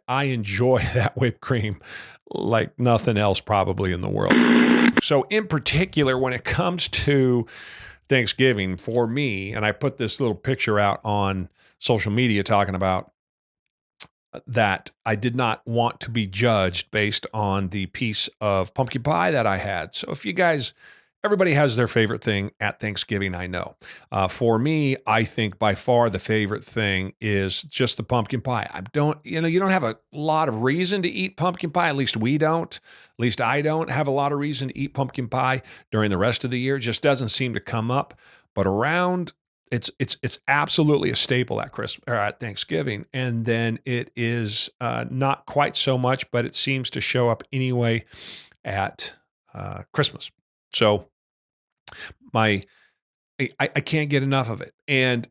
I enjoy that whipped cream like nothing else probably in the world. So in particular, when it comes to Thanksgiving for me, and I put this little picture out on social media talking about that I did not want to be judged based on the piece of pumpkin pie that I had. So if you guys, everybody has their favorite thing at Thanksgiving, I know. For me, I think by far the favorite thing is just the pumpkin pie. You don't have a lot of reason to eat pumpkin pie. At least we don't. At least I don't have a lot of reason to eat pumpkin pie during the rest of the year. It just doesn't seem to come up. But around it's absolutely a staple at Christmas or at Thanksgiving, and then it is not quite so much, but it seems to show up anyway at Christmas. So I can't get enough of it. And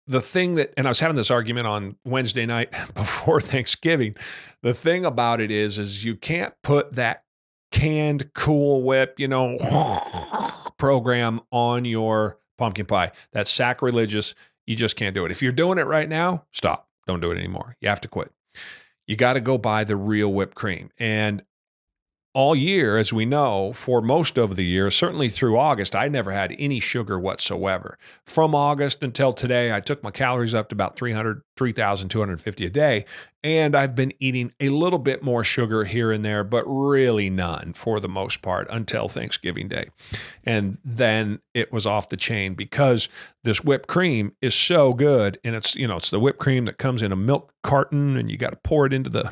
the thing and I was having this argument on Wednesday night before Thanksgiving. The thing about it is you can't put that canned Cool Whip, program on your pumpkin pie. That's sacrilegious. You just can't do it. If you're doing it right now, stop. Don't do it anymore. You have to quit. You got to go buy the real whipped cream. And all year, as we know, for most of the year, certainly through August, I never had any sugar whatsoever. From August until today, I took my calories up to about 3,250 a day, and I've been eating a little bit more sugar here and there, but really none for the most part until Thanksgiving Day. And then it was off the chain because this whipped cream is so good, and it's the whipped cream that comes in a milk carton, and you got to pour it into the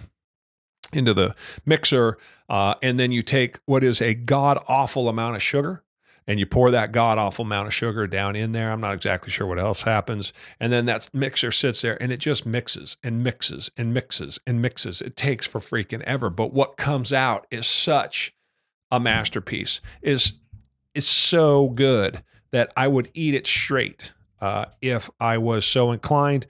mixer, and then you take what is a god-awful amount of sugar, and you pour that god-awful amount of sugar down in there. I'm not exactly sure what else happens. And then that mixer sits there, and it just mixes and mixes and mixes and mixes. It takes for freaking ever. But what comes out is such a masterpiece. Is so good that I would eat it straight if I was so inclined.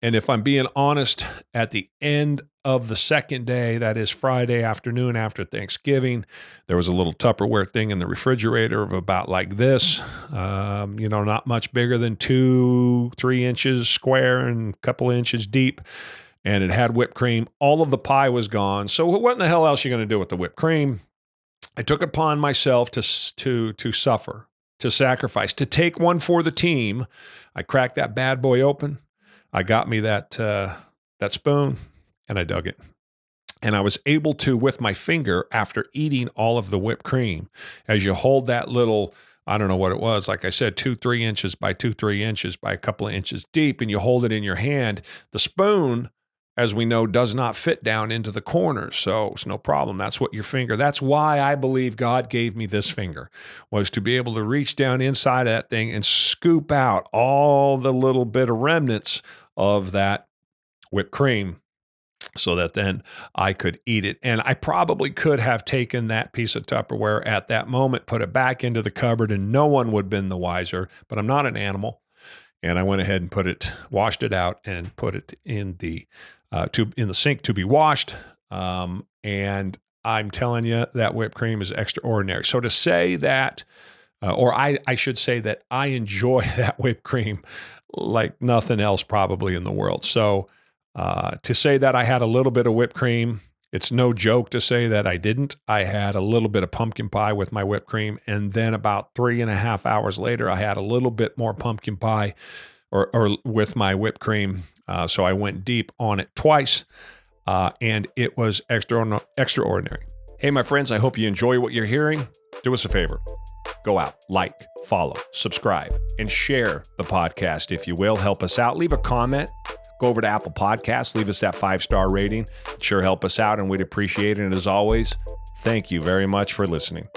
And if I'm being honest, at the end of the second day, that is Friday afternoon after Thanksgiving, there was a little Tupperware thing in the refrigerator of about like this, not much bigger than 2-3 inches square and a couple of inches deep. And it had whipped cream. All of the pie was gone. So what in the hell else are you going to do with the whipped cream? I took it upon myself to suffer, to sacrifice, to take one for the team. I cracked that bad boy open. I got me that spoon, and I dug it. And I was able to, with my finger, after eating all of the whipped cream, as you hold that little, I don't know what it was, like I said, 2-3 inches by 2-3 inches by a couple of inches deep, and you hold it in your hand, the spoon, as we know, does not fit down into the corners. So it's no problem. That's what your finger, that's why I believe God gave me this finger, was to be able to reach down inside of that thing and scoop out all the little bit of remnants of that whipped cream so that then I could eat it. And I probably could have taken that piece of Tupperware at that moment, put it back into the cupboard, and no one would have been the wiser, but I'm not an animal. And I went ahead and washed it out and put it in the sink to be washed. And I'm telling you, that whipped cream is extraordinary. So to say that, or I should say that I enjoy that whipped cream like nothing else probably in the world. So to say that I had a little bit of whipped cream, it's no joke to say that I didn't. I had a little bit of pumpkin pie with my whipped cream, and then about 3.5 hours later, I had a little bit more pumpkin pie or with my whipped cream. So I went deep on it twice, and it was extraordinary. Hey, my friends, I hope you enjoy what you're hearing. Do us a favor. Go out, like, follow, subscribe, and share the podcast, if you will. Help us out. Leave a comment. Go over to Apple Podcasts. Leave us that 5-star rating. Sure help us out, and we'd appreciate it. And as always, thank you very much for listening.